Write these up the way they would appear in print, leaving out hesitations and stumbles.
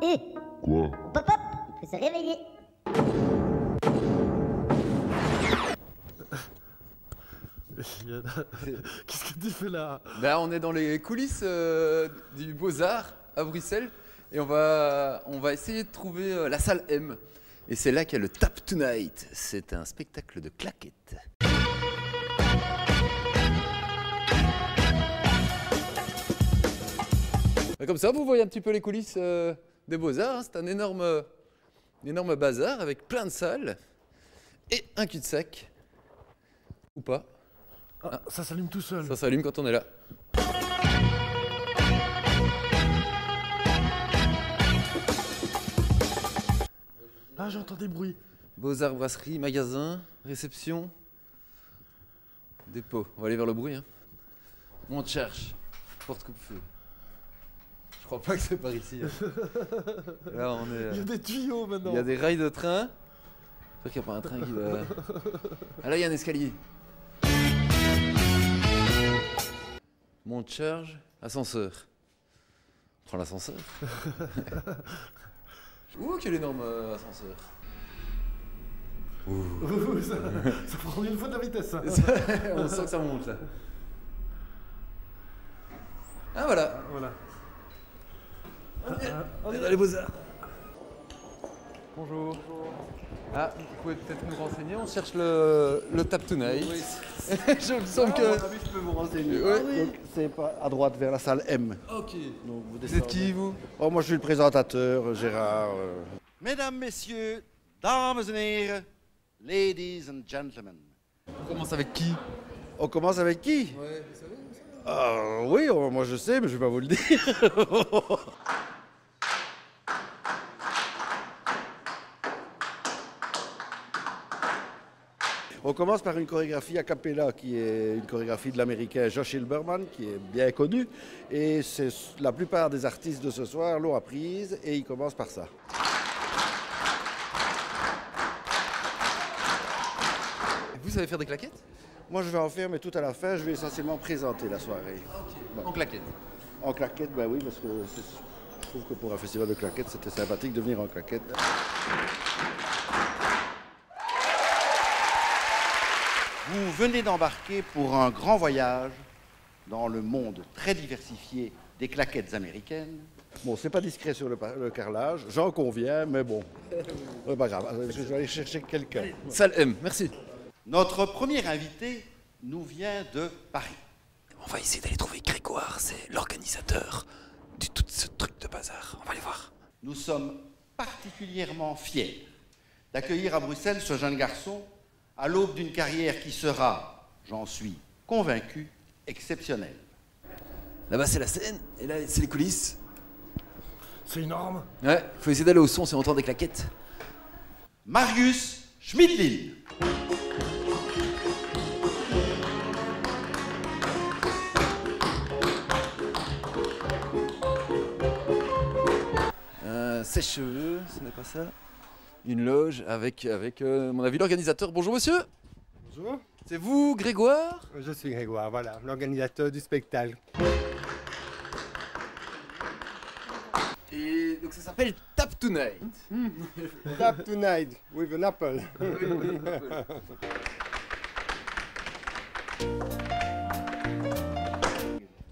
Hé, Quoi? pop hop, il faut se réveiller. Qu'est-ce que tu fais là? Ben, on est dans les coulisses du Beaux-Arts à Bruxelles et on va essayer de trouver la salle M. Et c'est là qu'il y a le Tap Tonight. C'est un spectacle de claquettes. Ben, comme ça, vous voyez un petit peu les coulisses des Beaux-Arts. Hein. C'est un énorme bazar avec plein de salles et un cul-de-sac. Ou pas. Ah, ça s'allume tout seul. Ça s'allume quand on est là. Ah, j'entends des bruits. Beaux-Arts, brasserie, magasin, réception, dépôt. On va aller vers le bruit. Hein. On cherche. Porte coupe-feu. Je crois pas que c'est par ici. Hein. Là, on est. Il y a des tuyaux maintenant. Il y a des rails de train. J'espère qu'il n'y a pas un train qui va. Ah là, il y a un escalier. Monte charge, ascenseur. On prend l'ascenseur. Ouh, quel énorme ascenseur. Ouh, ça prend une fois de la vitesse. Ça. On sent que ça monte là. Ah voilà. Voilà. On est dans les Beaux-Arts. Bonjour. Ah, vous pouvez peut-être nous renseigner, on cherche le Tap Tonight. Oui. Je me sens que... Je peux vous renseigner. Ouais. Donc, c'est pas à droite vers la salle M. Ok. Donc, Vous êtes qui, vous? Oh, moi je suis le présentateur, Gérard. Mesdames, Messieurs, dames et heren, ladies and gentlemen. On commence avec qui? On commence avec qui? Ouais, vous savez. Oui, moi je sais, mais je vais pas vous le dire. On commence par une chorégraphie a cappella, qui est une chorégraphie de l'américain Josh Hilberman, qui est bien connu. Et la plupart des artistes de ce soir l'ont apprise, et ils commencent par ça. Vous savez faire des claquettes? Moi je vais en faire, mais tout à la fin, je vais essentiellement présenter la soirée. En claquettes. En claquette, ben oui, parce que je trouve que pour un festival de claquettes, c'était sympathique de venir en claquette. Vous venez d'embarquer pour un grand voyage dans le monde très diversifié des claquettes américaines. Bon, c'est pas discret sur le carrelage, j'en conviens, mais bon, pas grave, je vais aller chercher quelqu'un. Salle M, merci. Notre premier invité nous vient de Paris. On va essayer d'aller trouver Grégoire, c'est l'organisateur de tout ce truc de bazar. On va aller voir. Nous sommes particulièrement fiers d'accueillir à Bruxelles ce jeune garçon à l'aube d'une carrière qui sera, j'en suis convaincu, exceptionnelle. Là-bas, c'est la scène, et là, c'est les coulisses. C'est énorme. Ouais, faut essayer d'aller au son si on entend des claquettes. Marius Schmidlin. Sèche-cheveux, ce n'est pas ça. Une loge avec à mon avis, l'organisateur. Bonjour monsieur. Bonjour, C'est vous, Grégoire? je suis Grégoire, voilà, l'organisateur du spectacle. Et donc ça s'appelle Tap Tonight. Tap tonight with an apple.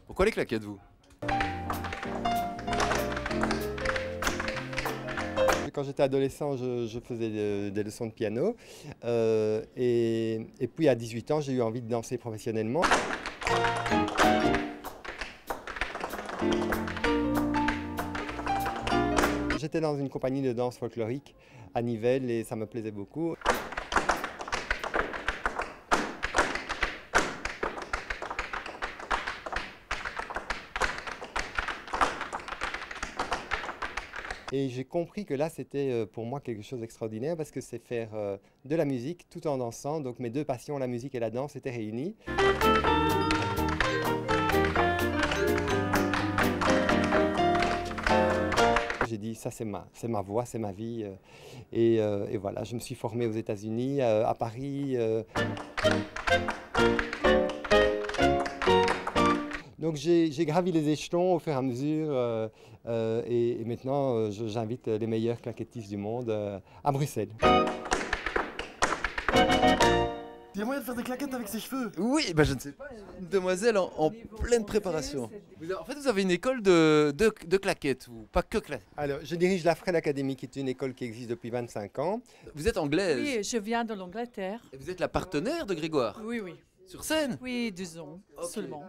Pourquoi les claquettes, vous? Quand j'étais adolescent, je faisais des leçons de piano. Et puis à 18 ans, j'ai eu envie de danser professionnellement. J'étais dans une compagnie de danse folklorique à Nivelles et ça me plaisait beaucoup. Et j'ai compris que là, c'était pour moi quelque chose d'extraordinaire parce que c'est faire de la musique tout en dansant. Donc mes deux passions, la musique et la danse, étaient réunies. J'ai dit, ça c'est ma voix, c'est ma vie. Et voilà, je me suis formé aux États-Unis, à Paris. Donc j'ai gravi les échelons au fur et à mesure et maintenant j'invite les meilleurs claquettistes du monde à Bruxelles. Il y a moyen de faire des claquettes avec ses cheveux. Oui, bah je ne sais pas. Une demoiselle en pleine préparation. En fait, vous avez une école de claquettes, ou pas que claquettes. Alors je dirige la Fred Academy qui est une école qui existe depuis 25 ans. Vous êtes anglaise. Oui, je viens de l'Angleterre. Et vous êtes la partenaire de Grégoire. Oui, oui. Sur scène. Oui, 2 ans seulement.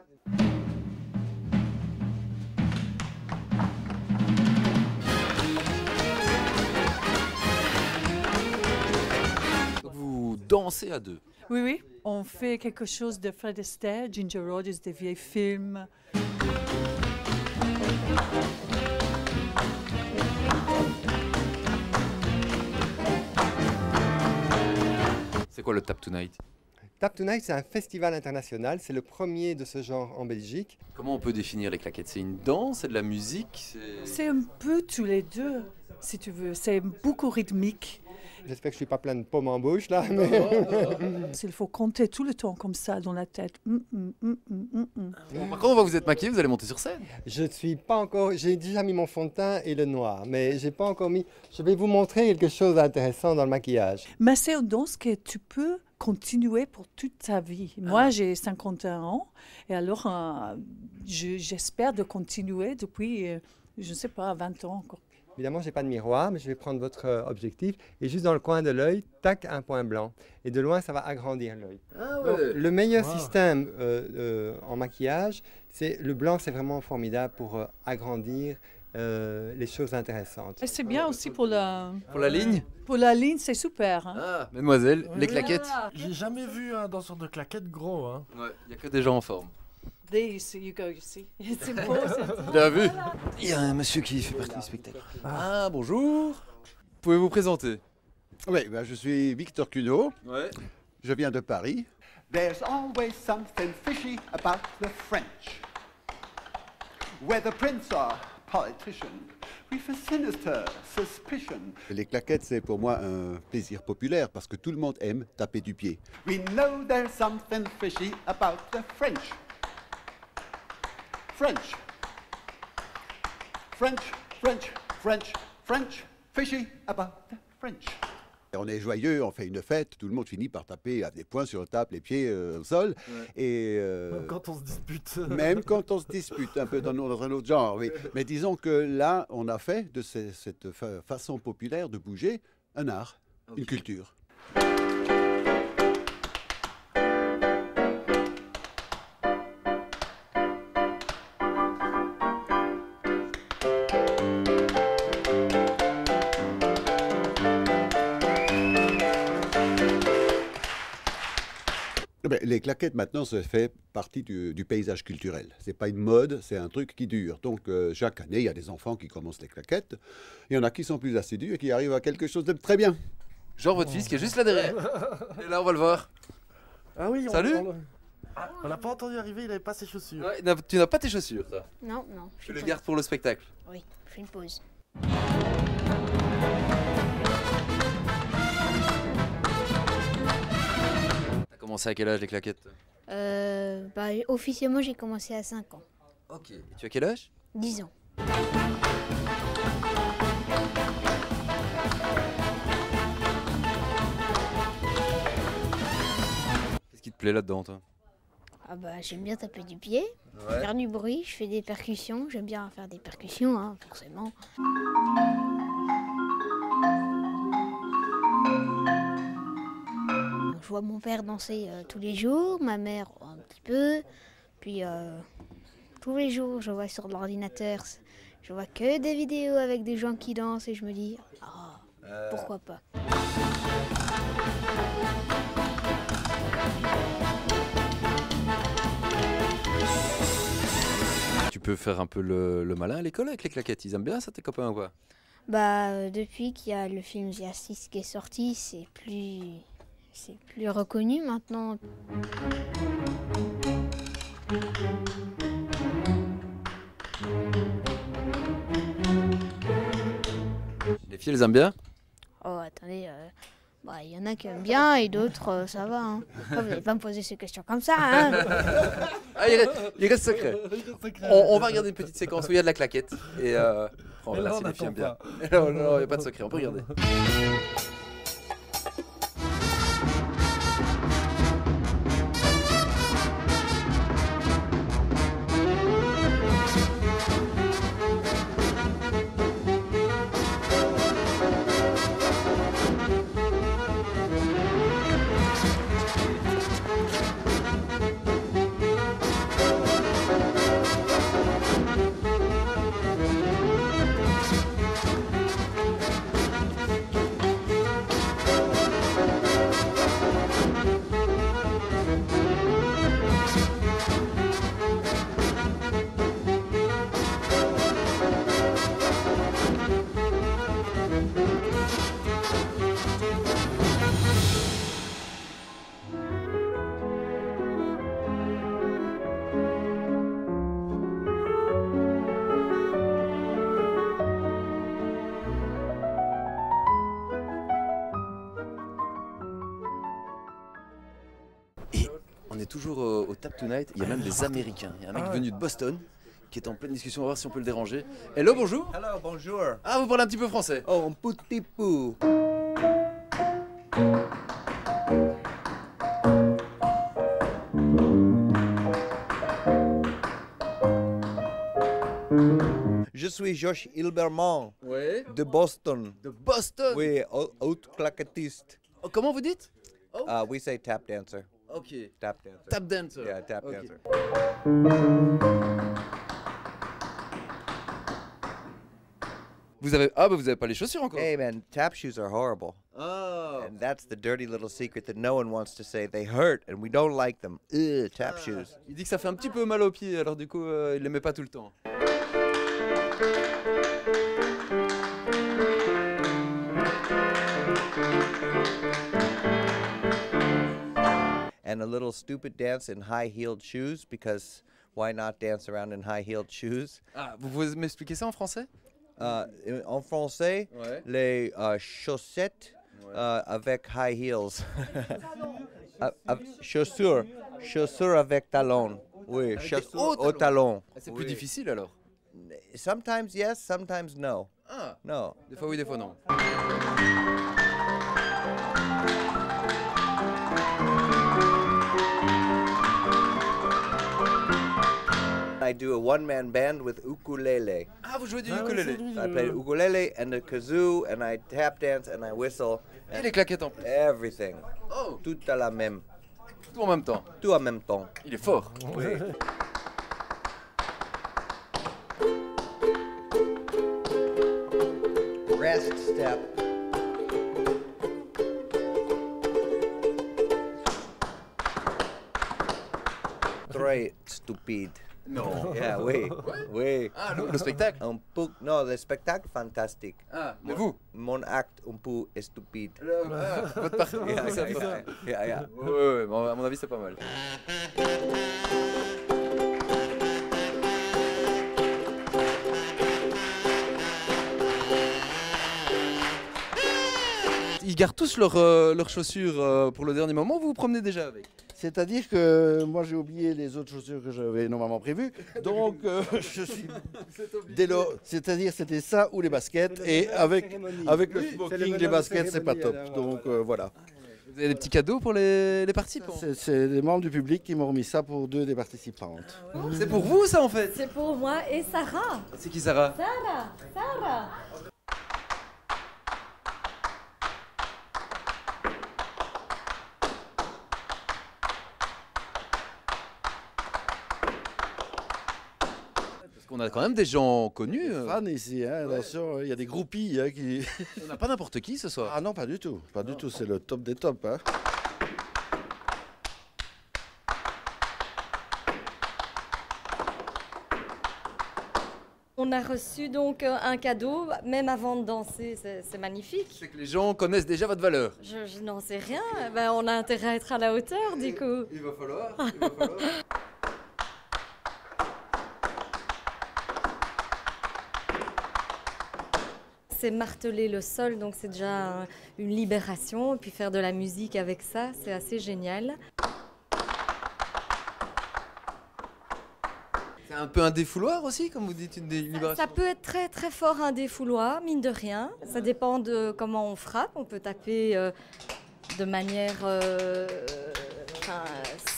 Vous dansez à deux. Oui, oui. On fait quelque chose de Fred Astaire, Ginger Rogers, des vieux films. C'est quoi le Tap Tonight? Tap Tonight, c'est un festival international, c'est le premier de ce genre en Belgique. Comment on peut définir les claquettes? C'est une danse, c'est de la musique, C'est un peu tous les deux, si tu veux. C'est beaucoup rythmique. J'espère que je ne suis pas plein de pommes en bouche là. Mais... Il faut compter tout le temps comme ça dans la tête. Bon, par contre, vous êtes maquillé, vous allez monter sur scène. Je ne suis pas encore... J'ai déjà mis mon fond de teint et le noir, mais j'ai pas encore mis... Je vais vous montrer quelque chose d'intéressant dans le maquillage. Mais c'est une danse que tu peux continuer pour toute ta vie. Moi, j'ai 51 ans et alors j'espère de continuer depuis, je ne sais pas, 20 ans encore. Évidemment, je n'ai pas de miroir, mais je vais prendre votre objectif et juste dans le coin de l'œil, tac, un point blanc. Et de loin, ça va agrandir l'œil. Donc, le meilleur système en maquillage, c'est le blanc, c'est vraiment formidable pour agrandir les choses intéressantes. Et c'est bien aussi pour la... Pour la ligne? Pour la ligne, c'est super. Hein? Ah, mademoiselle, les claquettes. J'ai jamais vu un danseur de claquettes gros. Hein. Ouais, il n'y a que des gens en forme. There you go, you see. C'est beau, c'est... Bien vu. Il y a un monsieur qui fait partie du spectacle. Ah, bonjour. Pouvez-vous présenter? Oui, ben je suis Victor Cuneau, Ouais. je viens de Paris. There's always something fishy about the French. Whether prince or politician, with a sinister suspicion. Les claquettes, c'est pour moi un plaisir populaire parce que tout le monde aime taper du pied. We know there's something fishy about the French. French. French, French, French, French, fishy about the French. Et on est joyeux, on fait une fête, tout le monde finit par taper à des poings sur la table, les pieds au sol. Ouais. Et Même quand on se dispute. même quand on se dispute, un peu dans un autre genre. Oui. Mais disons que là, on a fait de cette façon populaire de bouger un art, une culture. Les claquettes maintenant, ça fait partie du paysage culturel. C'est pas une mode, c'est un truc qui dure. Donc chaque année, il y a des enfants qui commencent les claquettes. Il y en a qui sont plus assidus et qui arrivent à quelque chose de très bien. Genre votre fils qui est juste là derrière. Et là, on va le voir. Ah oui, Salut. On l'a pas entendu arriver, il avait pas ses chaussures. Ouais, tu n'as pas tes chaussures, toi. Non, non. Je les garde pour le spectacle. Oui, je fais une pause. T'as commencé à quel âge les claquettes? Officiellement, j'ai commencé à 5 ans. Ok. Et tu as quel âge? 10 ans. Qu'est-ce qui te plaît là-dedans, toi? Ah bah, j'aime bien taper du pied, Ouais. faire du bruit, je fais des percussions. J'aime bien faire des percussions, hein, forcément. Je vois mon père danser tous les jours, ma mère un petit peu. Puis tous les jours, je vois sur l'ordinateur, je vois que des vidéos avec des gens qui dansent et je me dis, ah, pourquoi pas. Tu peux faire un peu le malin à l'école avec les claquettes. Ils aiment bien ça, tes copains ou quoi? Bah, depuis qu'il y a le film The Assist qui est sorti, c'est plus reconnu maintenant. Les filles, elles aiment bien? Oh, attendez, bah, il y en a qui aiment bien et d'autres, ça va. Hein. Après, vous n'allez pas me poser ces questions comme ça. Hein. Ah, il reste secret. On va regarder une petite séquence où il y a de la claquette. Et on verra si les filles aiment bien. Non, il n'y a pas de secret, on peut regarder. On est toujours au Tap Tonight, il y a même des Américains. Il y a un mec venu de Boston qui est en pleine discussion, on va voir si on peut le déranger. Hello, bonjour. Hello, bonjour. Ah, vous parlez un petit peu français. Oh, un petit peu. Je suis Josh Hilberman Ouais. de Boston. De Boston. Oui, haute claquettiste. Oh, comment vous dites? Oh. We say tap dancer. Ok. Tap dancer. Tap dancer. Yeah, tap Ok. dancer. Vous avez pas les chaussures encore. Hey man, tap shoes are horrible. Oh. And that's the dirty little secret that no one wants to say. They hurt and we don't like them. Ugh, tap shoes. Il dit que ça fait un petit peu mal aux pieds, alors du coup, il les met pas tout le temps. And a little stupid dance in high-heeled shoes because why not dance around in high-heeled shoes? Ah, vous pouvez m'expliquer ça en français? En français, Ouais. les chaussettes avec high heels. Chaussures avec talons. Oui, Avec des chaussures hauts au talon. Ah, c'est plus Oui. difficile alors. Sometimes yes, sometimes no. Ah, No. des fois oui, des fois non. I do a one-man band with ukulele. Ah, vous jouez du ukulélé. I play the ukulele and the kazoo and I tap dance and I whistle. Et And les claquettes en plus. everything. Oh, Tout à la même. tout en même temps. Tout en même temps. Il est fort. Oui. Rest step. Très stupide. Non. Yeah, oui. Oui. Ah, le spectacle. Un peu, non, le spectacle fantastique. Ah, mais vous. Mon acte un peu est stupide. Votre partie. Yeah, yeah, yeah, yeah. Ouais, bon, à mon avis, c'est pas mal. Ils gardent tous leurs chaussures pour le dernier moment, vous vous promenez déjà avec? C'est-à-dire que moi j'ai oublié les autres chaussures que j'avais normalement prévues, donc je suis c'est-à-dire c'était ça ou les baskets, et avec le smoking, les baskets c'est pas top, donc voilà. Vous avez des petits cadeaux pour les participants? C'est les membres du public qui m'ont remis ça pour 2 des participantes. C'est pour vous ça en fait? C'est pour moi et Sarah. C'est qui Sarah? Sarah. Parce qu'on a quand même des gens connus. Fans ici, hein, attention, il y a des groupies hein, qui... On n'a pas n'importe qui ce soir. Ah non, pas du tout, pas du tout, c'est le top des tops. Hein. On a reçu donc un cadeau, même avant de danser, c'est magnifique. C'est que les gens connaissent déjà votre valeur. Je n'en sais rien, ben, on a intérêt à être à la hauteur du coup. Il va falloir. c'est marteler le sol, donc c'est déjà une libération. Et puis faire de la musique avec ça, c'est assez génial. C'est un peu un défouloir aussi, comme vous dites, une libération. Ça peut être très très fort un défouloir, mine de rien. Ça dépend de comment on frappe. On peut taper de manière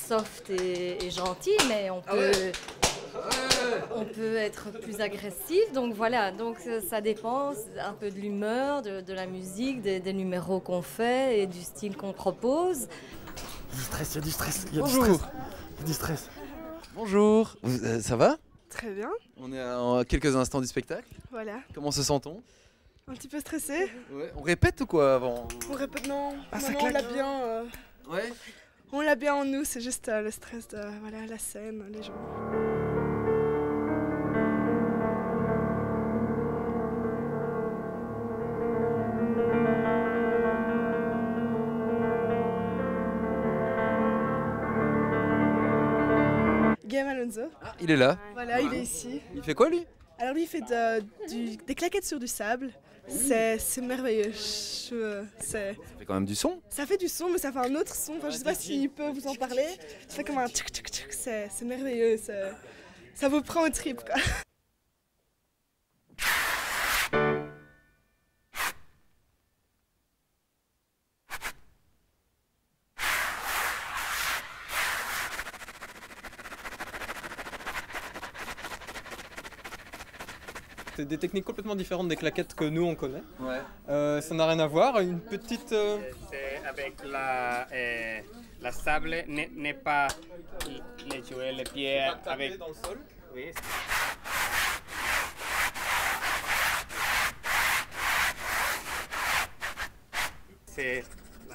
soft et gentille, mais on peut être plus agressif. Donc voilà, donc ça dépend un peu de l'humeur, de la musique, des numéros qu'on fait et du style qu'on propose. Il y a du stress, il y a du stress. Il y a Bonjour. du stress. Il y a du stress. Bonjour. Ça va? Très bien, On est à quelques instants du spectacle. voilà. Comment se sent-on? Un petit peu stressé. Ouais. On répète ou quoi avant? On répète, non, Ah, non, ça non, on l'a claque. bien. Ouais. On l'a bien en nous, c'est juste le stress de voilà, la scène, les gens. Guillaume Alonso, Ah, il est là. voilà, il est ici. Il fait quoi lui? Alors lui, il fait des claquettes sur du sable. C'est merveilleux. Ça fait quand même du son. Ça fait du son, mais ça fait un autre son. Enfin, je sais pas s'il peut vous en parler. Ça fait comme un tchouc tchouc tchouc. C'est merveilleux. Ça vous prend au trip, quoi. C'est des techniques complètement différentes des claquettes que nous on connaît. Ouais. Ça n'a rien à voir. Une petite. C'est avec la sable, n'est pas les jouer les pieds avec. Dans le sol. Oui.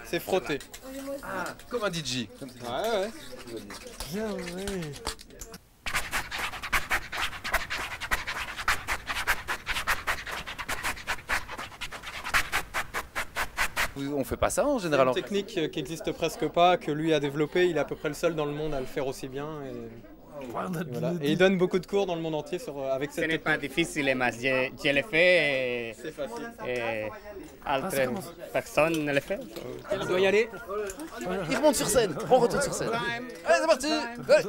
C'est frotter. Ah, comme un DJ. Ouais, ouais. Bien, ouais. On fait pas ça en général. C'est une technique qui n'existe presque pas, que lui a développée. Il est à peu près le seul dans le monde à le faire aussi bien. Et voilà. Et il donne beaucoup de cours dans le monde entier avec cette Ce n'est technique. pas difficile, mais je l'ai fait C'est facile. et autres personnes ne le font. Il doit y aller. Il remonte sur scène. On retourne sur scène. Allez, c'est parti. Ouais.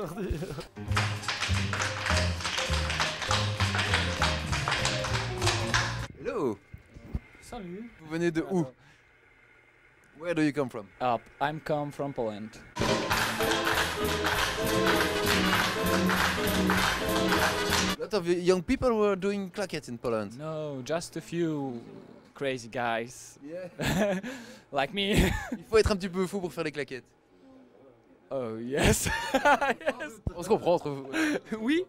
Hello. Salut. Vous venez de où? Where do you come from? I'm come from Poland. A lot of young people were doing claquettes in Poland. No, just a few crazy guys. Yeah. Like me. Il faut être un petit peu fou pour faire les claquettes. Oh yes. Yes. On se comprend entre vous. Oui.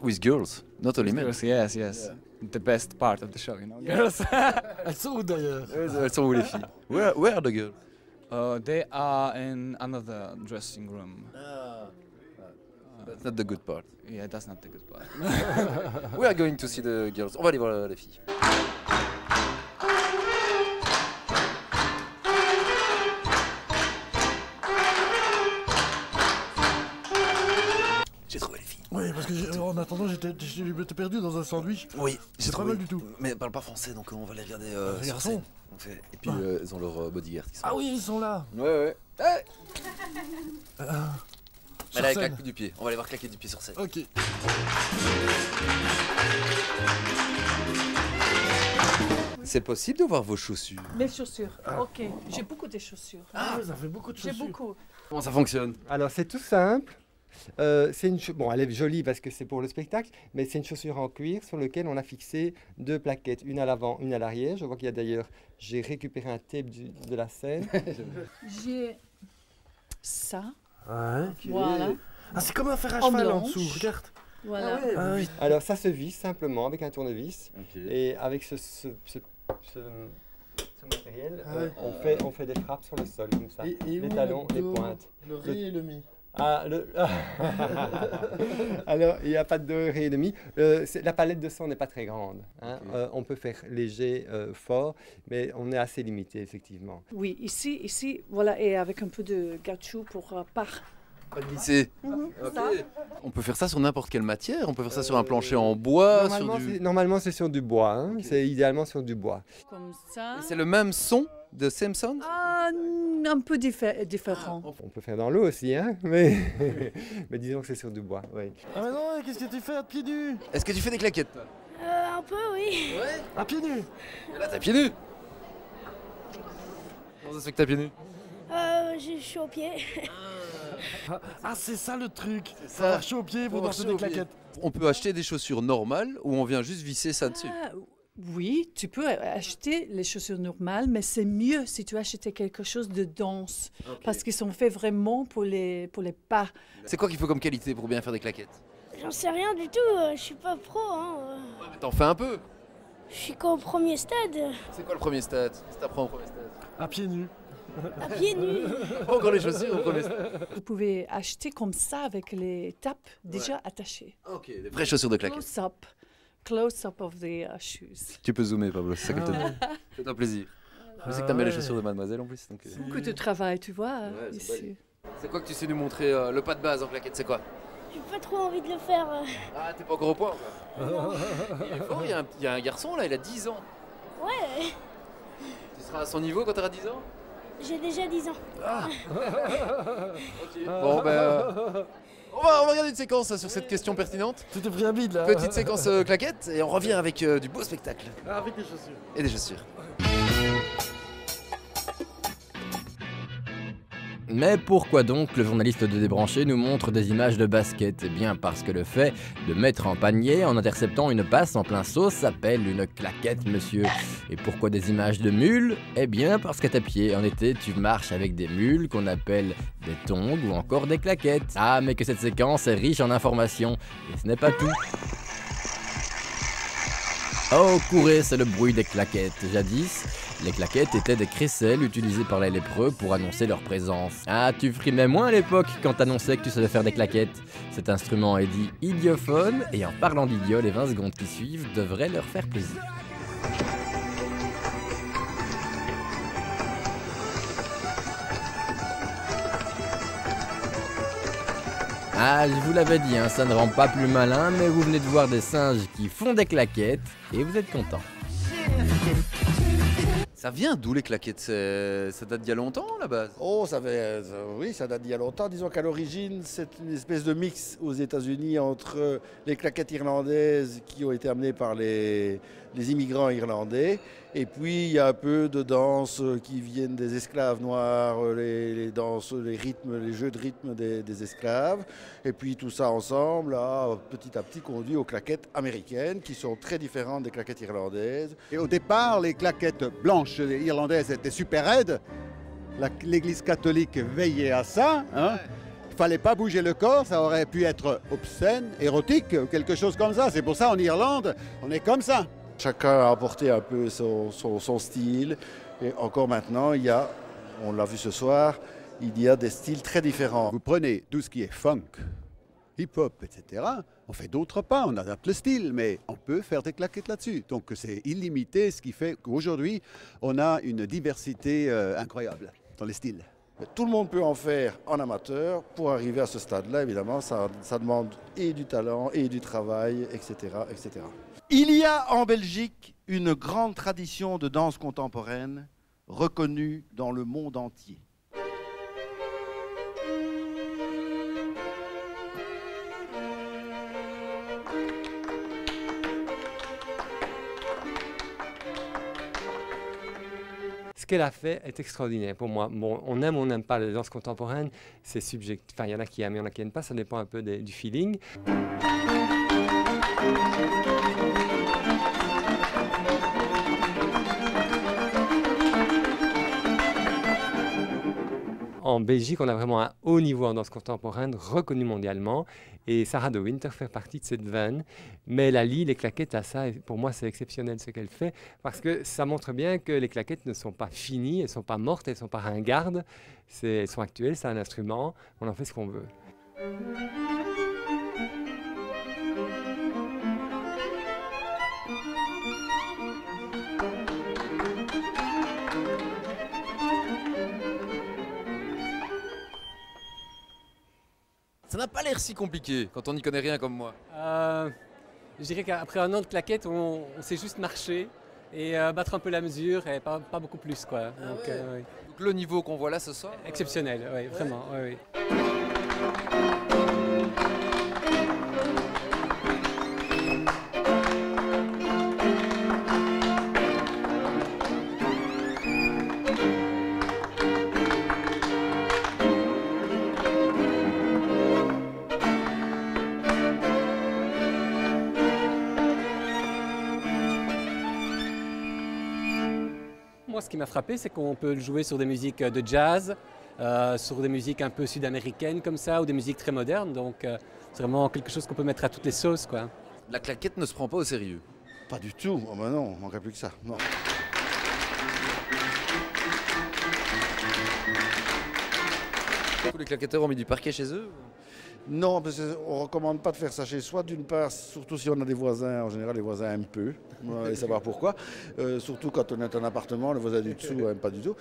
With girls, not only men. Girls, yes, yes. The best part of the show, you know. Girls. Elles sont où d'ailleurs? Elles sont où les filles? Where are the girls? They are in another dressing room. That's not the good part. Yeah, that's not the good part. We are going to see the girls. On va aller voir les filles. J'ai trouvé les filles. Oui, parce que en attendant, j'étais perdu dans un sandwich. Oui, C'est pas mal du tout. Mais elles parlent pas français, donc on va les regarder Les sur garçons. scène. Et puis ils ont leur bodyguard qui sont Ah oui, ils sont là. Ouais, ouais. Hey Sur Elle scène. claque du pied. On va aller voir claquer du pied sur scène. Ok. C'est possible de voir vos chaussures? Mes chaussures, ok. J'ai beaucoup de chaussures. Ah, ça fait beaucoup de J'ai chaussures. beaucoup. Comment ça fonctionne? Alors c'est tout simple. Bon, elle est jolie parce que c'est pour le spectacle, mais c'est une chaussure en cuir sur laquelle on a fixé deux plaquettes, une à l'avant, une à l'arrière. Je vois qu'il y a d'ailleurs, j'ai récupéré un tape de la scène. J'ai ça. Ouais. Voilà. Ah, c'est comme un fer à En cheval en blanche. dessous, regarde. Voilà. Ah oui. Alors ça se visse simplement avec un tournevis et avec ce matériel, on fait des frappes sur le sol comme ça. Et Les où talons, le les do, pointes. Le ré et le mi. Ah, alors, il n'y a pas de do, ré et demi. La palette de son n'est pas très grande. Hein. On peut faire léger, fort, mais on est assez limité, effectivement. Oui, ici, voilà, et avec un peu de gâteau pour Pas de glisser. Ok. Ça. On peut faire ça sur n'importe quelle matière. On peut faire ça sur un plancher en bois. Normalement, c'est sur du bois. Hein. C'est idéalement sur du bois. Comme ça. C'est le même son de Simpson? Ah, un peu différent. On peut faire dans l'eau aussi, hein, mais... mais disons que c'est sur du bois. Oui. Ah mais non, qu'est-ce que tu fais à pieds nus? Est-ce que tu fais des claquettes, toi? Un peu, oui. Ouais. À pieds nus? Et là, t'as pieds nus. Comment ça se fait que t'as pieds nus? Je suis au pied. Ah, c'est ça le truc. Ça. Avoir chaud aux pieds pour danser des claquettes. On peut acheter des chaussures normales ou on vient juste visser ça dessus? Ah, oui, tu peux acheter les chaussures normales, mais c'est mieux si tu achètes quelque chose de dense, parce qu'ils sont faits vraiment pour les pas. C'est quoi qu'il faut comme qualité pour bien faire des claquettes? J'en sais rien du tout, je suis pas pro. Hein. Ouais, mais t'en fais un peu. Je suis qu'au premier stade. C'est quoi le premier stade? Qu'est-ce que t'apprends au premier stade? À pieds nus. À pieds nus. Pas encore les chaussures au premier stade. Vous pouvez acheter comme ça avec les tapes déjà attachées. Ok, des vraies chaussures de claquettes. Close-up of the shoes. Tu peux zoomer, Pablo, c'est ça que je te dis. Fais-toi plaisir. Je sais que t'aimes bien les chaussures de mademoiselle en plus. Donc, Beaucoup de travail, tu vois, ouais, ici. C'est quoi que tu sais nous montrer le pas de base en claquette, c'est quoi? J'ai pas trop envie de le faire. Ah, t'es pas encore au point encore. Il est fort, il y a un garçon là, il a 10 ans. Ouais, Tu seras à son niveau quand t'auras 10 ans? j'ai déjà 10 ans. Ah. Ok. Bon, ben. On va regarder une séquence sur cette question pertinente. Tu t'es pris un bide là. Petite séquence claquette et on revient avec du beau spectacle. Ah, avec des chaussures. Et des chaussures. Mais pourquoi donc le journaliste de Débranché nous montre des images de basket? Eh bien parce que le fait de mettre en panier en interceptant une passe en plein sauce s'appelle une claquette, monsieur. Et pourquoi des images de mules? Eh bien parce qu'à tes pieds, en été, tu marches avec des mules qu'on appelle des tongs ou encore des claquettes. Ah, mais que cette séquence est riche en informations. Et ce n'est pas tout. Oh, courez, c'est le bruit des claquettes. Jadis, les claquettes étaient des crécelles utilisées par les lépreux pour annoncer leur présence. Ah, tu frimais moins à l'époque quand t'annonçais que tu savais faire des claquettes. Cet instrument est dit idiophone, et en parlant d'idiot, les 20 secondes qui suivent devraient leur faire plaisir. Ah, je vous l'avais dit, hein, ça ne rend pas plus malin, mais vous venez de voir des singes qui font des claquettes, et vous êtes contents. Ça vient d'où les claquettes? Ça date d'il y a longtemps, la base? Oh, oui, ça date d'il y a longtemps. Disons qu'à l'origine, c'est une espèce de mix aux États-Unis entre les claquettes irlandaises qui ont été amenées par les immigrants irlandais. Et puis, il y a un peu de danse qui viennent des esclaves noirs, les danses, les rythmes, les jeux de rythme des esclaves. Et puis, tout ça ensemble a petit à petit conduit aux claquettes américaines qui sont très différentes des claquettes irlandaises. Et au départ, les claquettes blanches irlandaises étaient super raides. L'Église catholique veillait à ça. Hein. Il ne fallait pas bouger le corps, ça aurait pu être obscène, érotique, quelque chose comme ça. C'est pour ça, en Irlande, on est comme ça. Chacun a apporté un peu son style. Et encore maintenant, on l'a vu ce soir, il y a des styles très différents. Vous prenez tout ce qui est funk, hip-hop, etc. On fait d'autres pas, on adapte le style, mais on peut faire des claquettes là-dessus. Donc c'est illimité, ce qui fait qu'aujourd'hui, on a une diversité incroyable dans les styles. Tout le monde peut en faire en amateur. Pour arriver à ce stade-là, évidemment, ça demande et du talent, et du travail, etc., etc. Il y a en Belgique une grande tradition de danse contemporaine reconnue dans le monde entier. Ce qu'elle a fait est extraordinaire pour moi. Bon, on aime ou on n'aime pas la danse contemporaine, c'est subjectif. Enfin, il y en a qui aiment, il y en a qui n'aiment pas, ça dépend un peu du feeling. En Belgique, on a vraiment un haut niveau en danse contemporaine, reconnu mondialement. Et Sarah de Winter fait partie de cette veine. Mais elle allie les claquettes à ça. Et pour moi, c'est exceptionnel ce qu'elle fait. Parce que ça montre bien que les claquettes ne sont pas finies, elles ne sont pas mortes, elles ne sont pas ringardes. Elles sont actuelles, c'est un instrument, on en fait ce qu'on veut. Ça n'a pas l'air si compliqué quand on n'y connaît rien comme moi. Je dirais qu'après un an de claquettes, on sait juste marcher et battre un peu la mesure et pas beaucoup plus, quoi. Donc, oui. Donc le niveau qu'on voit là ce soir, exceptionnel, oui, vraiment. Oui, oui. Moi, ce qui m'a frappé, c'est qu'on peut le jouer sur des musiques de jazz, sur des musiques un peu sud-américaines comme ça, ou des musiques très modernes. Donc, c'est vraiment quelque chose qu'on peut mettre à toutes les sauces, quoi. La claquette ne se prend pas au sérieux. Pas du tout. Oh ben non, il manquerait plus que ça. Non. Tous les claquetteurs ont mis du parquet chez eux? Non, parce qu'on ne recommande pas de faire ça chez soi. D'une part, surtout si on a des voisins, en général les voisins aiment peu, on va aller savoir pourquoi. Surtout quand on est en appartement, le voisin du dessous n'aime pas du tout.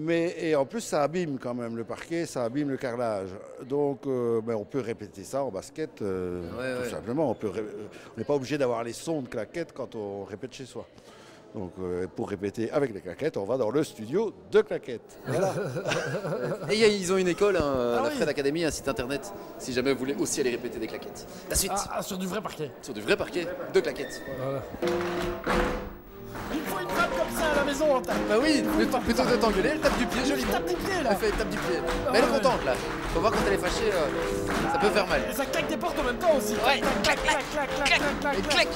Et en plus, ça abîme quand même le parquet, ça abîme le carrelage. Donc on peut répéter ça en basket, tout simplement. On n'est pas obligé d'avoir les sons de claquettes quand on répète chez soi. Donc pour répéter avec les claquettes, on va dans le studio de claquettes. Voilà. Et ils ont une école, la Fred Academy, un site internet, si jamais vous voulez aussi aller répéter des claquettes. La suite. Sur du vrai parquet. Sur du vrai parquet, de claquettes. Voilà. Il faut une femme comme ça à la maison, on tape. Bah oui, plutôt que de t'engueuler, elle tape du pied, joliment. Tape du pied là. Elle tape du pied. Mais elle est contente là. Faut voir quand elle est fâchée, ça peut faire mal. Et ça claque des portes en même temps aussi. Ouais, clac, clac, clac, clac, clac, clac, clac.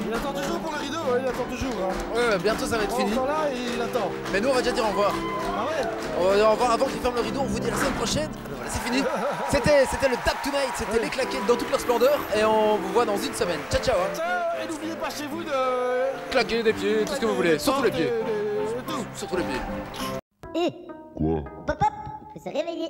Il attend toujours pour le rideau, ouais, il attend toujours. Hein. Ouais, bientôt ça va être fini. Là, il attend. Mais nous on va déjà dire au revoir. Ah ouais. On va dire au revoir avant qu'il ferme le rideau, on vous dit la semaine prochaine. Alors voilà, c'est fini. C'était le Tap Tonight, c'était les claquettes dans toute leur splendeur. Et on vous voit dans une semaine. Ciao ciao. Hein. Ciao, et n'oubliez pas chez vous de... claquer des pieds, tout ce que vous voulez, surtout les pieds. Tout. Surtout les pieds. Et quoi? Pop, pop, il faut se réveiller.